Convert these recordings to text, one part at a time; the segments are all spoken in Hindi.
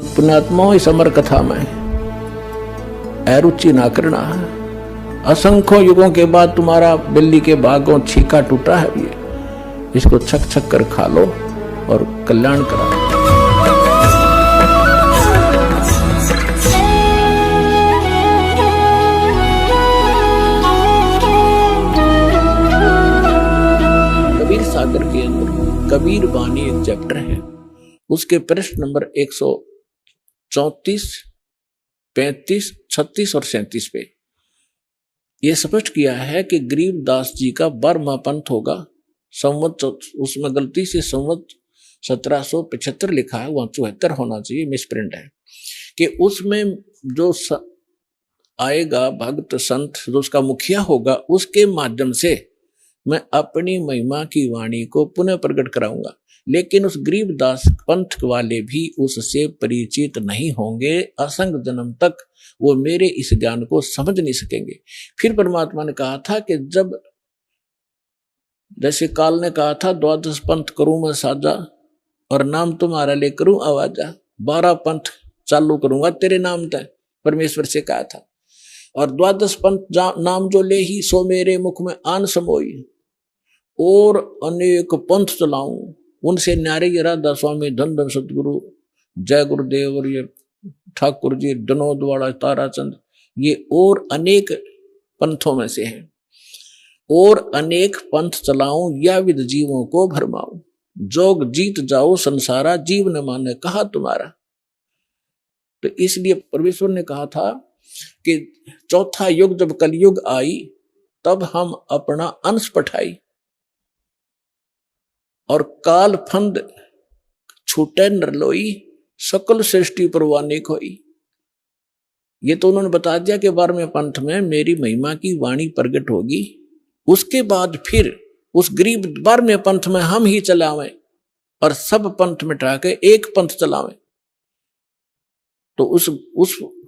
पुण्यात्माओं इस अमर कथा में अरुचि ना करना है। असंख्यों युगों के बाद तुम्हारा बिल्ली के भागों छीका टूटा है, ये इसको छक छक कर खा लो और कल्याण करा। कबीर सागर के अंदर कबीर वाणी एक चैप्टर है, उसके पृष्ठ नंबर 134, 35, 36 और 37 पे यह स्पष्ट किया है कि गरीबदास जी का 12वां पंथ होगा। संवत उसमें गलती से संवत 1775 लिखा है, वहां 74 होना चाहिए, मिसप्रिंट है। कि उसमें जो आएगा भक्त संत, जो उसका मुखिया होगा, उसके माध्यम से मैं अपनी महिमा की वाणी को पुनः प्रकट कराऊंगा। लेकिन उस गरीबदास पंथ वाले भी उससे परिचित नहीं होंगे, असंग जन्म तक वो मेरे इस ज्ञान को समझ नहीं सकेंगे। फिर परमात्मा ने कहा था कि जब जैसे काल ने कहा था 12 पंथ करूं मैं साजा और नाम तुम्हारा ले करूं आवाजा, 12 पंथ चालू करूंगा तेरे नाम तय, परमेश्वर से कहा था। और 12 पंथ नाम जो ले ही सो मेरे मुख में आन समोई, और अनेक पंथ चलाऊं उनसे न्यारे राधा स्वामी धन धन सतगुरु जय गुरुदेव और ये ठाकुर जी विनोद वाला ताराचंद, ये और अनेक पंथों में से हैं। और अनेक पंथ चलाऊं या विद जीवों को भरमाऊं, जोग जीत जाओ संसारा जीव न माने कहा तुम्हारा। तो इसलिए परमेश्वर ने कहा था कि चौथा युग जब कलयुग आई तब हम अपना अंश पठाई और काल फंद छूटे नरलोई सकल सृष्टि परवाने खोई। ये तो उन्होंने बता दिया कि 12वें पंथ में मेरी महिमा की वाणी प्रकट होगी। उसके बाद फिर उस गरीब 12वें पंथ में हम ही चलावें और सब पंथ मिटा के एक पंथ चलावें। तो उस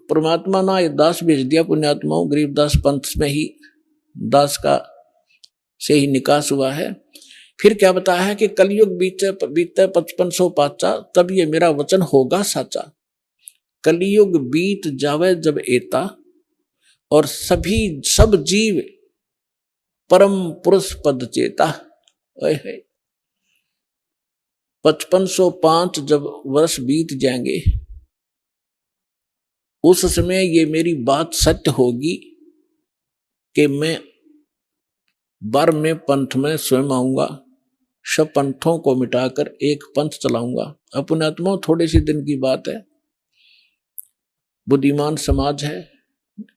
परमात्मा ने दास भेज दिया पुण्यात्माओं, गरीबदास पंथ में ही दास का से ही निकास हुआ है। फिर क्या बताया है कि कलयुग बीते 5500 पाचा, तब ये मेरा वचन होगा साचा। कलयुग बीत जावे जब एता, और सब जीव परम पुरुष पद चेता। 5505 जब वर्ष बीत जाएंगे, उस समय ये मेरी बात सत्य होगी कि मैं 12वें पंथ में स्वयं आऊंगा, सब पंथों को मिटाकर एक पंथ चलाऊंगा। अपने आत्मा थोड़े से दिन की बात है, बुद्धिमान समाज है,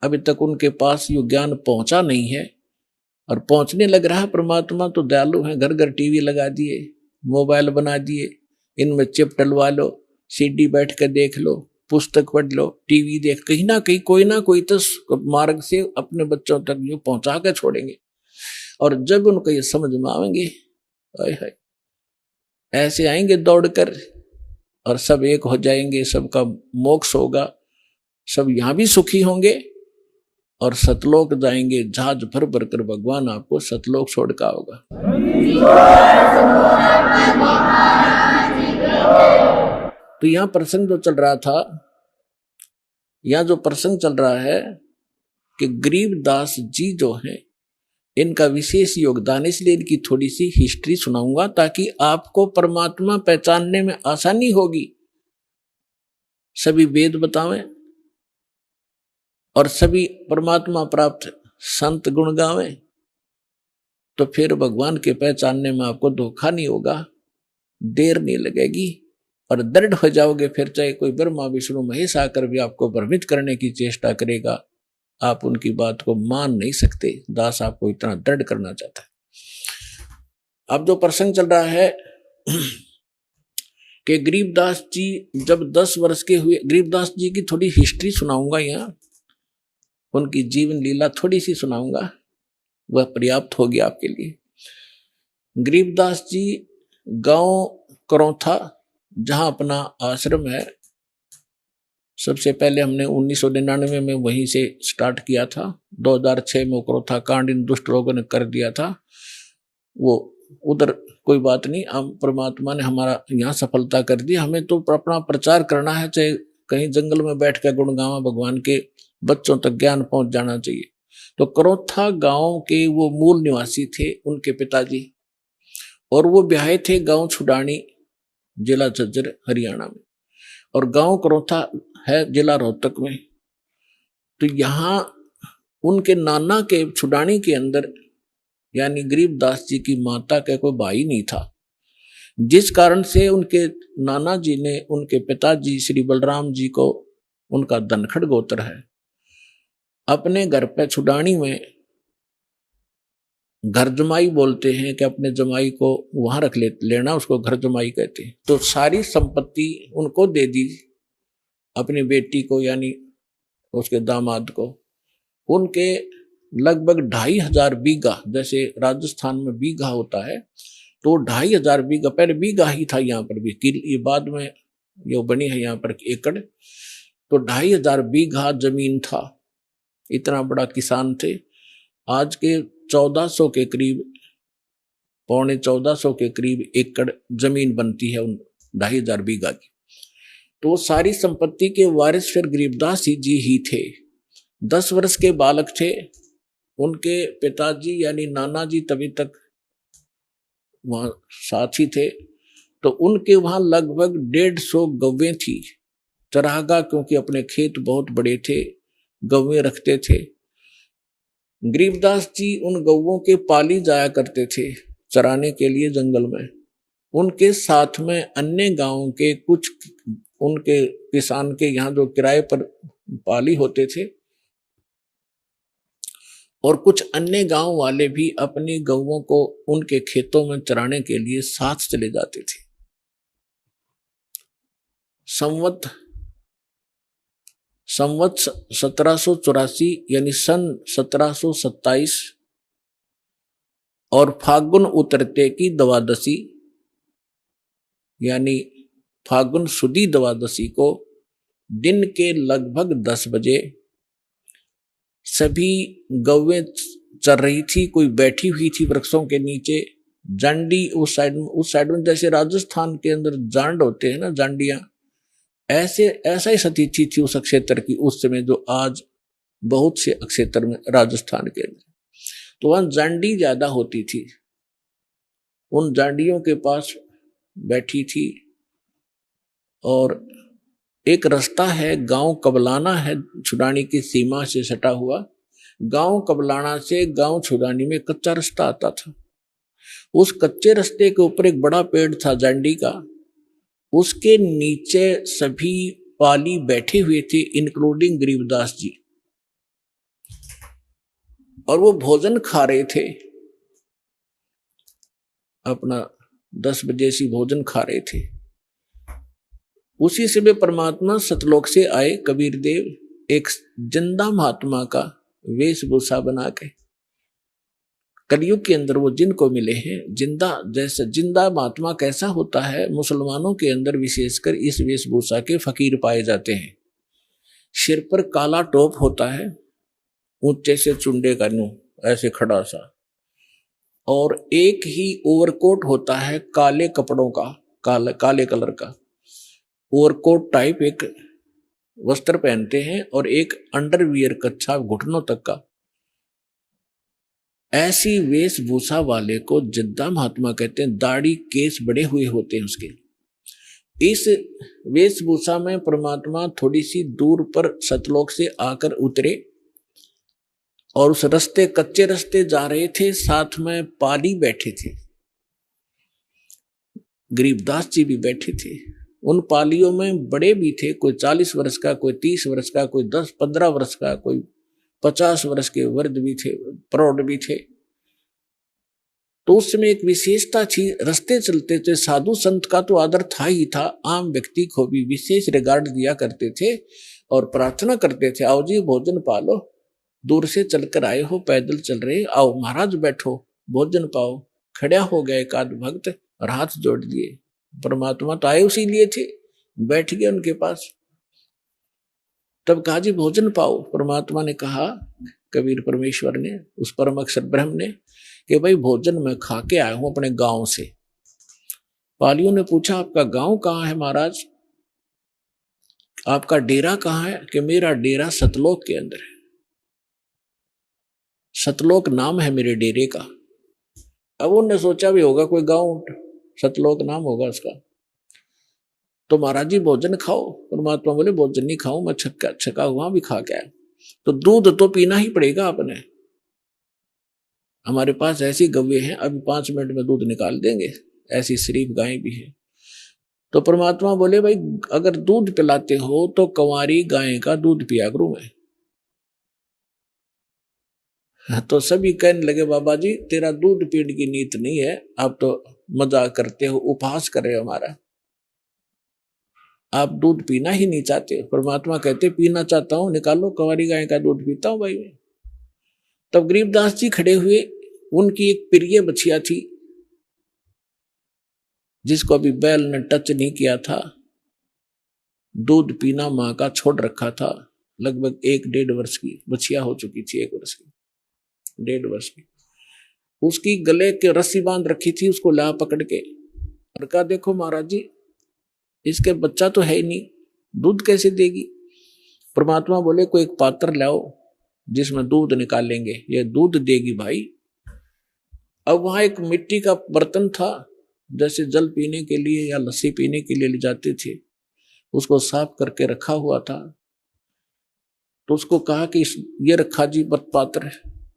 अभी तक उनके पास ये ज्ञान पहुंचा नहीं है और पहुंचने लग रहा है। परमात्मा तो दयालु है, घर घर टीवी लगा दिए, मोबाइल बना दिए, इनमें चिप डलवा लो, सीडी बैठ कर देख लो, पुस्तक पढ़ लो, टीवी देख, कहीं ना कहीं कोई ना कोई तो मार्ग से अपने बच्चों तक जो पहुंचा कर छोड़ेंगे। और जब उनको ये समझ में आएंगे, ऐसे आएंगे दौड़कर और सब एक हो जाएंगे, सबका मोक्ष होगा, सब यहां भी सुखी होंगे और सतलोक जाएंगे। जहाज भर भर कर भगवान आपको सतलोक छोड़ का होगा। तो यहां प्रसंग जो चल रहा था, यहां जो प्रसंग चल रहा है कि गरीबदास जी जो हैं, इनका विशेष योगदान, इसलिए इनकी थोड़ी सी हिस्ट्री सुनाऊंगा ताकि आपको परमात्मा पहचानने में आसानी होगी। सभी वेद बतावें और सभी परमात्मा प्राप्त संत गुण गावें, तो फिर भगवान के पहचानने में आपको धोखा नहीं होगा, देर नहीं लगेगी और दृढ़ हो जाओगे। फिर चाहे कोई ब्रह्मा विष्णु महेश आकर भी आपको भ्रमित करने की चेष्टा करेगा, आप उनकी बात को मान नहीं सकते। दास आपको इतना दृढ़ करना चाहता है। अब जो प्रसंग चल रहा है कि गरीबदास जी जब 10 वर्ष के हुए, गरीबदास जी की थोड़ी हिस्ट्री सुनाऊंगा, यहाँ उनकी जीवन लीला थोड़ी सी सुनाऊंगा, वह पर्याप्त होगी आपके लिए। गरीबदास जी गांव करौथा, जहां अपना आश्रम है, सबसे पहले हमने 1999 में वहीं से स्टार्ट किया था। 2006 में करौथा कांड इन दुष्ट लोगों ने कर दिया था, वो उधर कोई बात नहीं, हम परमात्मा ने हमारा यहाँ सफलता कर दी। हमें तो अपना प्रचार करना है, चाहे कहीं जंगल में बैठ कर गुणगावा भगवान के, बच्चों तक ज्ञान पहुंच जाना चाहिए। तो करौथा गांव के वो मूल निवासी थे उनके पिताजी, और वो ब्याहे थे गांव छुडानी, जिला झज्जर हरियाणा में, और गांव करौथा है जिला रोहतक में। तो यहाँ उनके नाना के छुडानी के अंदर यानी गरीबदास जी की माता का कोई भाई नहीं था, जिस कारण से उनके नाना जी ने उनके पिताजी श्री बलराम जी को, उनका धनखड़ गोत्र है, अपने घर पे छुडानी में घर जमाई बोलते हैं कि अपने जमाई को वहां रख लेना, उसको घर जमाई कहते हैं। तो सारी संपत्ति उनको दे दी, अपनी बेटी को यानी उसके दामाद को। उनके लगभग 2500 बीघा, जैसे राजस्थान में बीघा होता है, तो 2500 बीघा, पहले बीघा ही था यहाँ पर भी, ये बाद में ये बनी है यहाँ पर एकड़। तो 2500 बीघा जमीन था, इतना बड़ा किसान थे। आज के 1400 के करीब, पौने 1400 के करीब एकड़ जमीन बनती है उन 2500 बीघा की। तो सारी संपत्ति के वारिस फिर गरीबदास जी ही थे। 10 वर्ष के बालक थे, उनके पिताजी यानी नाना जी तभी तक वहां साथी थे। तो उनके वहां लगभग 150 गौवें थी, चरागा, क्योंकि अपने खेत बहुत बड़े थे, गौवें रखते थे। गरीबदास जी उन गौवों के पाली जाया करते थे चराने के लिए जंगल में। उनके साथ में अन्य गांवों के कुछ उनके किसान के यहाँ जो किराए पर पाली होते थे, और कुछ अन्य गांव वाले भी अपनी गौवों को उनके खेतों में चराने के लिए साथ चले जाते थे। संवत 1784 यानी सन 1727 और फागुन उतरते की द्वादशी यानी फागुन सुदी द्वादशी को दिन के लगभग 10 बजे सभी गौवें चर रही थी, कोई बैठी हुई थी वृक्षों के नीचे। जांडी उस साइड में जैसे राजस्थान के अंदर जांड होते हैं ना, जांडियां, ऐसा ही स्थिति थी उस क्षेत्र की उस समय, जो आज बहुत से क्षेत्र में राजस्थान के अंदर। तो वहां जांडी ज्यादा होती थी, उन जांडियों के पास बैठी थी। और एक रास्ता है, गांव कबलाना है, छुडानी की सीमा से सटा हुआ। गांव कबलाना से गांव छुडानी में कच्चा रास्ता आता था। उस कच्चे रास्ते के ऊपर एक बड़ा पेड़ था जांडी का, उसके नीचे सभी पाली बैठे हुए थे, इंक्लूडिंग गरीबदास जी, और वो भोजन खा रहे थे, अपना 10 बजे से भोजन खा रहे थे। उसी समय परमात्मा सतलोक से आए कबीर देव, एक जिंदा महात्मा का वेशभूषा बना के। कलयुग के अंदर वो जिनको मिले हैं जिंदा, जैसे जिंदा महात्मा कैसा होता है, मुसलमानों के अंदर विशेषकर इस वेशभूषा के फकीर पाए जाते हैं। सिर पर काला टोप होता है, ऊंचे से चुंडे का नू ऐसे खड़ा सा, और एक ही ओवरकोट होता है काले कपड़ों का, काले कलर का ओवरकोट टाइप एक वस्त्र पहनते हैं, और एक अंडरवियर कच्छा घुटनों तक का। ऐसी वेशभूषा वाले को जिद्दा महात्मा कहते हैं। दाढ़ी केस बड़े हुए होते हैं उसके। इस वेशभूषा में परमात्मा थोड़ी सी दूर पर सतलोक से आकर उतरे, और उस रास्ते, कच्चे रास्ते जा रहे थे, साथ में पाली बैठे थे, गरीबदास जी भी बैठे थे। उन पालियों में बड़े भी थे, कोई 40 वर्ष का, कोई 30 वर्ष का, कोई 10-15 वर्ष का, कोई 50 वर्ष के वृद्ध भी थे, प्रौढ़ भी थे। तो उस समय एक विशेषता थी, रास्ते चलते थे, साधु संत का तो आदर था ही था, आम व्यक्ति को भी विशेष रिगार्ड दिया करते थे और प्रार्थना करते थे, आओ जी भोजन पालो, दूर से चलकर आए हो, पैदल चल रहे, आओ महाराज बैठो, भोजन पाओ। खड़ा हो गए एक आध भक्त और हाथ जोड़ दिए। परमात्मा तो आए उसी लिए थे, बैठ गए उनके पास। तब कहा जी भोजन पाओ। परमात्मा ने कहा, कबीर परमेश्वर ने, उस परम अक्षर ब्रह्म ने, कि भाई भोजन मैं खा के आया हूं अपने गांव से। पालियों ने पूछा आपका गांव कहाँ है महाराज? आपका डेरा कहाँ है? कि मेरा डेरा सतलोक के अंदर है, सतलोक नाम है मेरे डेरे का। अब उन्होंने सोचा भी होगा कोई गांव सतलोक नाम होगा उसका। तो महाराज जी भोजन खाओ। परमात्मा बोले भोजन नहीं खाऊं मैं, छका हुआ भी खा के आया। तो दूध तो पीना ही पड़ेगा आपने। हमारे पास ऐसी गव्वे हैं, अभी 5 मिनट में दूध निकाल देंगे, ऐसी शरीफ गायें भी हैं। तो परमात्मा बोले भाई अगर दूध पिलाते हो तो कंवारी गाय का दूध पिया करूं मैं। तो सभी कहने लगे बाबा जी तेरा दूध पीने की नीत नहीं है, आप तो मजाक करते हो, उपहास कर रहे हो हमारा, आप दूध पीना ही नहीं चाहते। परमात्मा कहते पीना चाहता हूं, निकालो कंवारी गाय का दूध पीता हूं भाई मैं। तब गरीबदास जी खड़े हुए, उनकी एक प्रिय बछिया थी जिसको अभी बैल ने टच नहीं किया था, दूध पीना मां का छोड़ रखा था। लगभग 1-1.5 वर्ष की बछिया हो चुकी थी, 1 वर्ष की, 1.5 वर्ष की। उसकी गले के रस्सी बांध रखी थी, उसको ला पकड़ के और कहा देखो महाराज जी इसके बच्चा तो है ही नहीं, दूध कैसे देगी। परमात्मा बोले कोई एक पात्र लाओ जिसमें दूध निकालेंगे, ये दूध देगी भाई। अब वहां एक मिट्टी का बर्तन था, जैसे जल पीने के लिए या लस्सी पीने के लिए ले जाते थे, उसको साफ करके रखा हुआ था। तो उसको कहा कि ये रखा जी पात्र,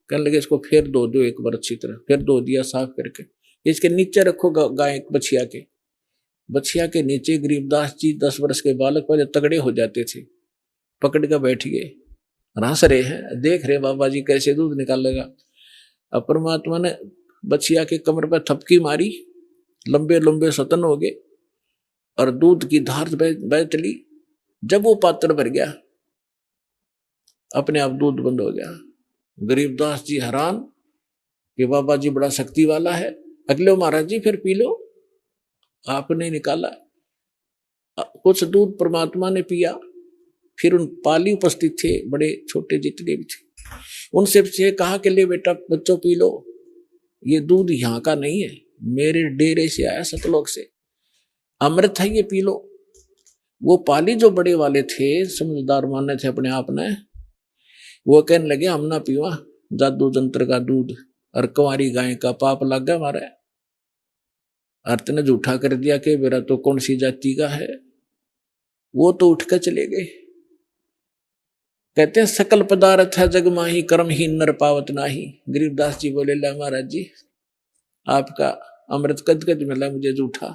कहने लगे इसको फिर धो दो एक बार अच्छी तरह, फिर धो दिया साफ करके, इसके नीचे रखो गाय बछिया के नीचे। गरीबदास जी 10 वर्ष के बालक पर तगड़े हो जाते थे, पकड़ कर बैठ गए, हंस रहे हैं, देख रहे बाबा जी कैसे दूध निकालेगा। अब परमात्मा ने बछिया के कमर पर थपकी मारी, लंबे लंबे सतन हो गए और दूध की धार बह चली। जब वो पात्र भर गया अपने आप दूध बंद हो गया। गरीबदास जी हैरान कि बाबा जी बड़ा शक्ति वाला है। अगले महाराज जी फिर पी लो, आपने निकाला कुछ दूध, परमात्मा ने पिया। फिर उन पाली उपस्थित थे, बड़े छोटे जितने भी थे, उनसे कहा कि ले बेटा बच्चों पी लो, ये दूध यहाँ का नहीं है, मेरे डेरे से आया सतलोक से, अमृत है, ये पी लो। वो पाली जो बड़े वाले थे, समझदार माने थे अपने आप ने, वो कहने लगे हम ना पीवा जादू जंत्र का दूध, और कंवारी गाय का पाप लग गया हमारा। अर्थ ने झूठा कर दिया कि मेरा तो कौन सी जाति का है। वो तो उठकर चले गए। कहते हैं सकल पदार्थ है जग माही, कर्म ही नर पावत नाही। गरीबदास जी बोले ला महाराज जी आपका अमृत कद कद मिला मुझे झूठा।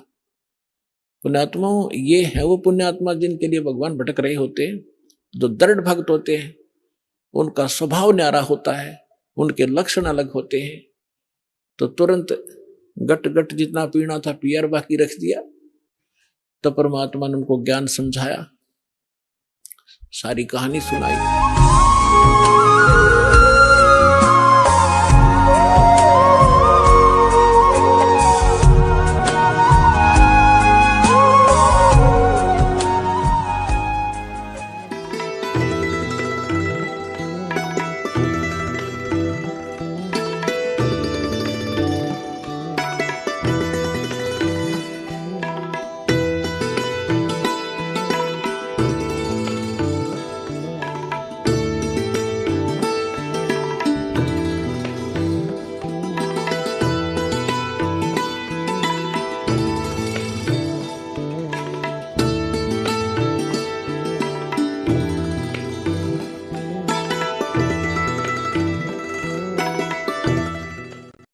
पुण्यात्मा ये है वो पुण्यात्मा जिनके लिए भगवान भटक रहे होते हैं, जो दृढ़ भक्त होते हैं, उनका स्वभाव न्यारा होता है, उनके लक्षण अलग होते हैं। तो तुरंत गट गट जितना पीना था पियर बाकी रख दिया। तो परमात्मा ने उनको ज्ञान समझाया, सारी कहानी सुनाई।